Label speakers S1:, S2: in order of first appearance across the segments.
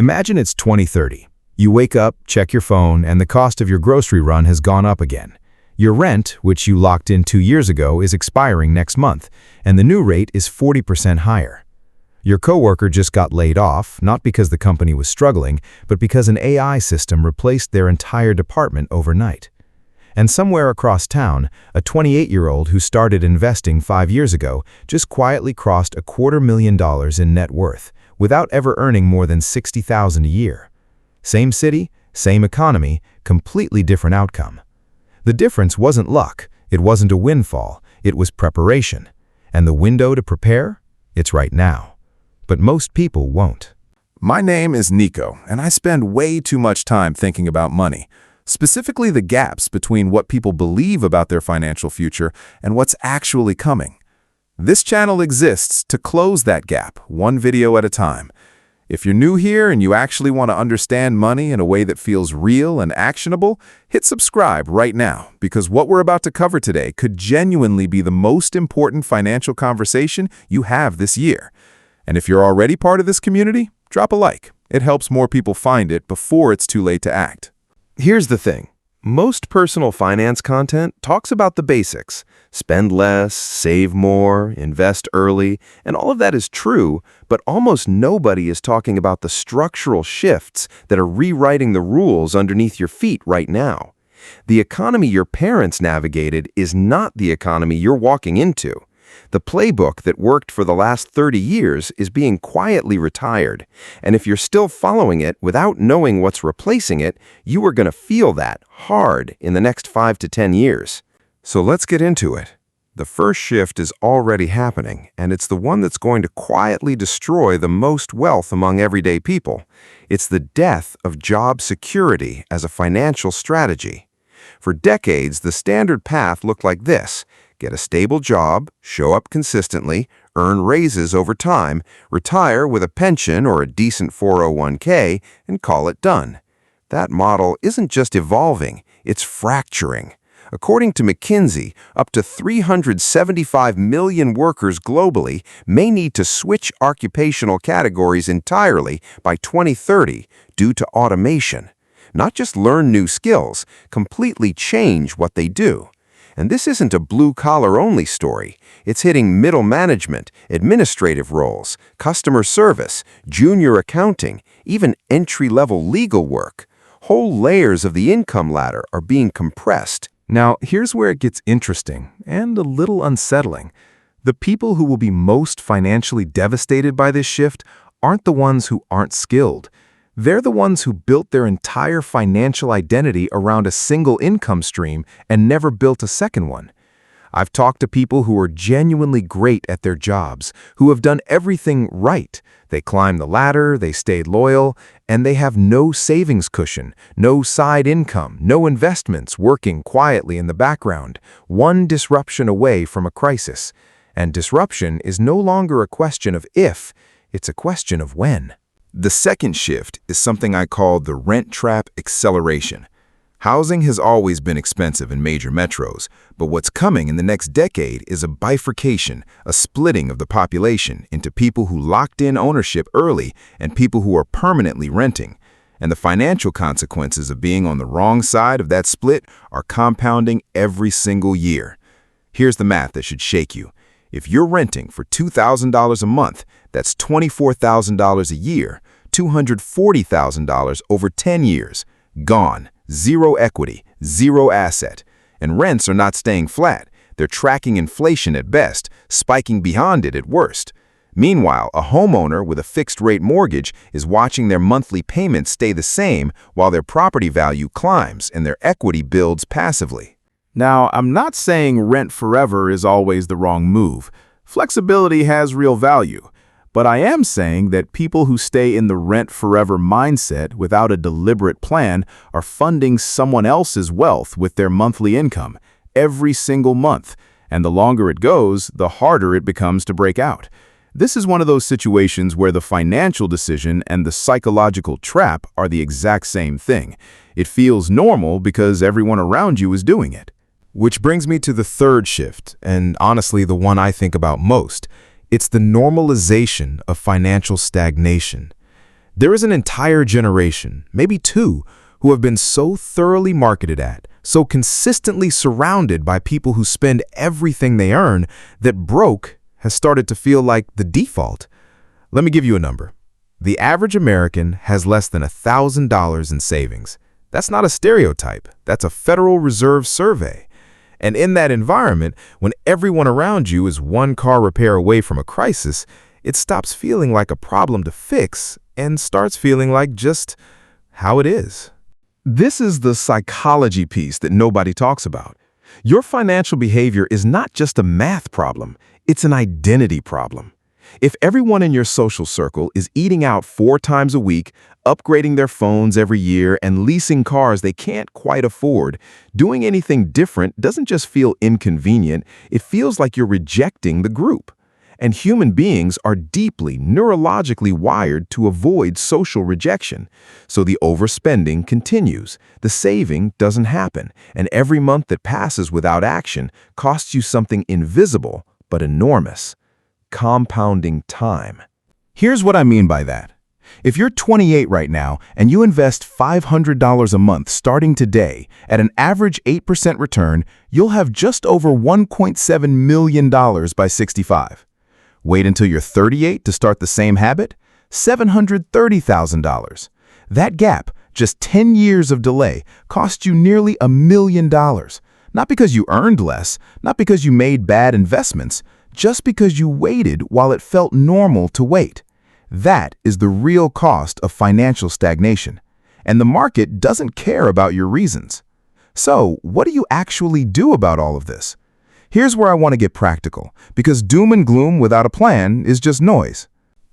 S1: Imagine it's 2030. You wake up, check your phone, and the cost of your grocery run has gone up again. Your rent, which you locked in 2 years ago, is expiring next month, and the new rate is 40% higher. Your coworker just got laid off, not because the company was struggling, but because an AI system replaced their entire department overnight. And somewhere across town, a 28-year-old who started investing 5 years ago just quietly crossed $250,000 in net worth, without ever earning more than $60,000 a year. Same city, same economy, completely different outcome. The difference wasn't luck, it wasn't a windfall, it was preparation. And the window to prepare? It's right now. But most people won't.
S2: My name is Nico, and I spend way too much time thinking about money, specifically the gaps between what people believe about their financial future and what's actually coming. This channel exists to close that gap, one video at a time. If you're new here and you actually want to understand money in a way that feels real and actionable, hit subscribe right now, because what we're about to cover today could genuinely be the most important financial conversation you have this year. And if you're already part of this community, drop a like. It helps more people find it before it's too late to act.
S3: Here's the thing. Most personal finance content talks about the basics. Spend less, save more, invest early, and all of that is true, but almost nobody is talking about the structural shifts that are rewriting the rules underneath your feet right now. The economy your parents navigated is not the economy you're walking into. The playbook that worked for the last 30 years is being quietly retired, and if you're still following it without knowing what's replacing it, you are going to feel that hard in the next 5 to 10 years. So let's get into it. The first shift is already happening, and it's the one that's going to quietly destroy the most wealth among everyday people. It's the death of job security as a financial strategy. For decades, the standard path looked like this. Get a stable job, show up consistently, earn raises over time, retire with a pension or a decent 401k, and call it done. That model isn't just evolving, it's fracturing. According to McKinsey, up to 375 million workers globally may need to switch occupational categories entirely by 2030 due to automation. Not just learn new skills, completely change what they do. And this isn't a blue-collar-only story. It's hitting middle management, administrative roles, customer service, junior accounting, even entry-level legal work. Whole layers of the income ladder are being compressed.
S2: Now, here's where it gets interesting and a little unsettling. The people who will be most financially devastated by this shift aren't the ones who aren't skilled. They're the ones who built their entire financial identity around a single income stream and never built a second one. I've talked to people who are genuinely great at their jobs, who have done everything right. They climbed the ladder, they stayed loyal, and they have no savings cushion, no side income, no investments working quietly in the background, one disruption away from a crisis. And disruption is no longer a question of if, it's a question of when.
S1: The second shift is something I call the rent trap acceleration. Housing has always been expensive in major metros, but what's coming in the next decade is a bifurcation, a splitting of the population into people who locked in ownership early and people who are permanently renting. And the financial consequences of being on the wrong side of that split are compounding every single year. Here's the math that should shake you. If you're renting for $2,000 a month, that's $24,000 a year, $240,000 over 10 years. Gone. Zero equity, zero asset. And rents are not staying flat. They're tracking inflation at best, spiking beyond it at worst. Meanwhile, a homeowner with a fixed-rate mortgage is watching their monthly payments stay the same while their property value climbs and their equity builds passively.
S2: Now, I'm not saying rent forever is always the wrong move. Flexibility has real value. But I am saying that people who stay in the rent forever mindset without a deliberate plan are funding someone else's wealth with their monthly income every single month. And the longer it goes, the harder it becomes to break out. This is one of those situations where the financial decision and the psychological trap are the exact same thing. It feels normal because everyone around you is doing it.
S1: Which brings me to the third shift, and honestly the one I think about most. It's the normalization of financial stagnation.
S2: There is an entire generation, maybe two, who have been so thoroughly marketed at, so consistently surrounded by people who spend everything they earn, that broke has started to feel like the default. Let me give you a number. The average American has less than $1,000 in savings. That's not a stereotype. That's a Federal Reserve survey. And in that environment, when everyone around you is one car repair away from a crisis, it stops feeling like a problem to fix and starts feeling like just how it is. This is the psychology piece that nobody talks about. Your financial behavior is not just a math problem, it's an identity problem. If everyone in your social circle is eating out 4 times a week, upgrading their phones every year, and leasing cars they can't quite afford, doing anything different doesn't just feel inconvenient, it feels like you're rejecting the group. And human beings are deeply neurologically wired to avoid social rejection. So the overspending continues, the saving doesn't happen, and every month that passes without action costs you something invisible but enormous: compounding time. Here's what I mean by that. If you're 28 right now and you invest $500 a month starting today at an average 8% return, you'll have just over $1.7 million by 65. Wait until you're 38 to start the same habit? $730,000. That gap, just 10 years of delay, cost you nearly $1 million. Not because you earned less, not because you made bad investments, just because you waited while it felt normal to wait. That is the real cost of financial stagnation. And the market doesn't care about your reasons. So, what do you actually do about all of this? Here's where I want to get practical, because doom and gloom without a plan is just noise.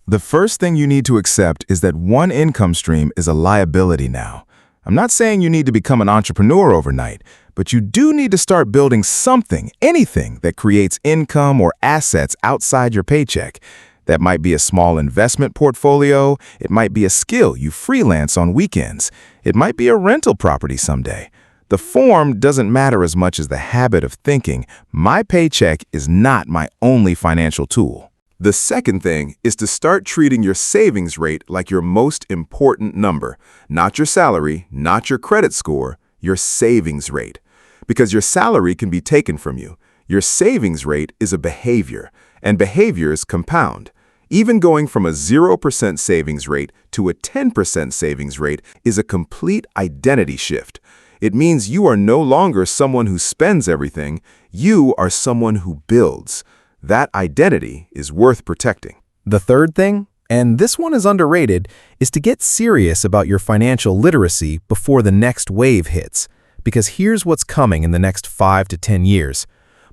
S2: The first thing you need to accept is that one income stream is a liability now. I'm not saying you need to become an entrepreneur overnight, but you do need to start building something, anything that creates income or assets outside your paycheck. That might be a small investment portfolio, it might be a skill you freelance on weekends, it might be a rental property someday. The form doesn't matter as much as the habit of thinking, my paycheck is not my only financial tool. The second thing is to start treating your savings rate like your most important number, not your salary, not your credit score, your savings rate. Because your salary can be taken from you. Your savings rate is a behavior, and behaviors compound. Even going from a 0% savings rate to a 10% savings rate is a complete identity shift. It means you are no longer someone who spends everything, you are someone who builds. That identity is worth protecting. The third thing, and this one is underrated, is to get serious about your financial literacy before the next wave hits. Because here's what's coming in the next 5 to 10 years.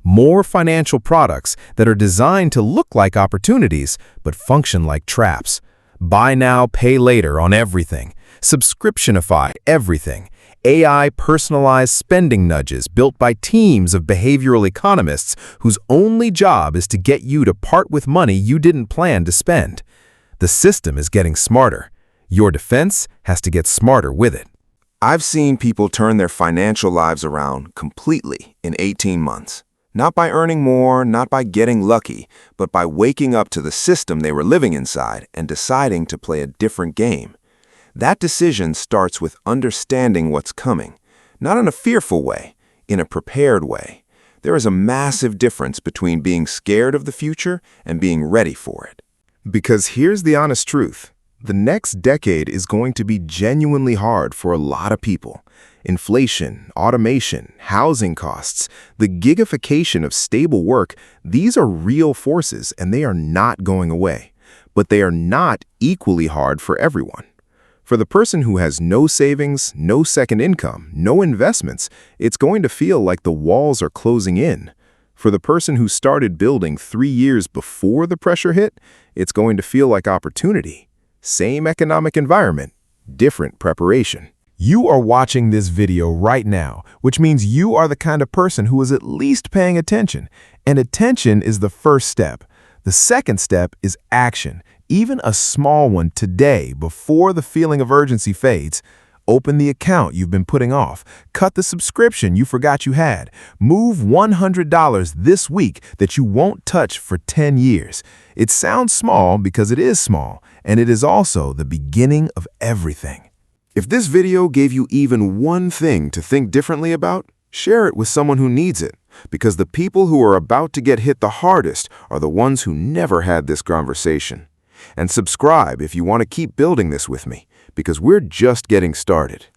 S2: More financial products that are designed to look like opportunities but function like traps. Buy now, pay later on everything. Subscriptionify everything. AI personalized spending nudges built by teams of behavioral economists whose only job is to get you to part with money you didn't plan to spend. The system is getting smarter. Your defense has to get smarter with it. I've seen people turn their financial lives around completely in 18 months. Not by earning more, not by getting lucky, but by waking up to the system they were living inside and deciding to play a different game. That decision starts with understanding what's coming, not in a fearful way, in a prepared way. There is a massive difference between being scared of the future and being ready for it. Because here's the honest truth. The next decade is going to be genuinely hard for a lot of people. Inflation, automation, housing costs, the gigification of stable work, these are real forces and they are not going away. But they are not equally hard for everyone. For the person who has no savings, no second income, no investments, it's going to feel like the walls are closing in. For the person who started building 3 years before the pressure hit, it's going to feel like opportunity. Same economic environment, different preparation. You are watching this video right now, which means you are the kind of person who is at least paying attention. And attention is the first step. The second step is action. Even a small one today before the feeling of urgency fades. Open the account you've been putting off. Cut the subscription you forgot you had. Move $100 this week that you won't touch for 10 years. It sounds small because it is small, and it is also the beginning of everything.
S1: If this video gave you even one thing to think differently about, share it with someone who needs it, because the people who are about to get hit the hardest are the ones who never had this conversation. And subscribe if you want to keep building this with me, because we're just getting started.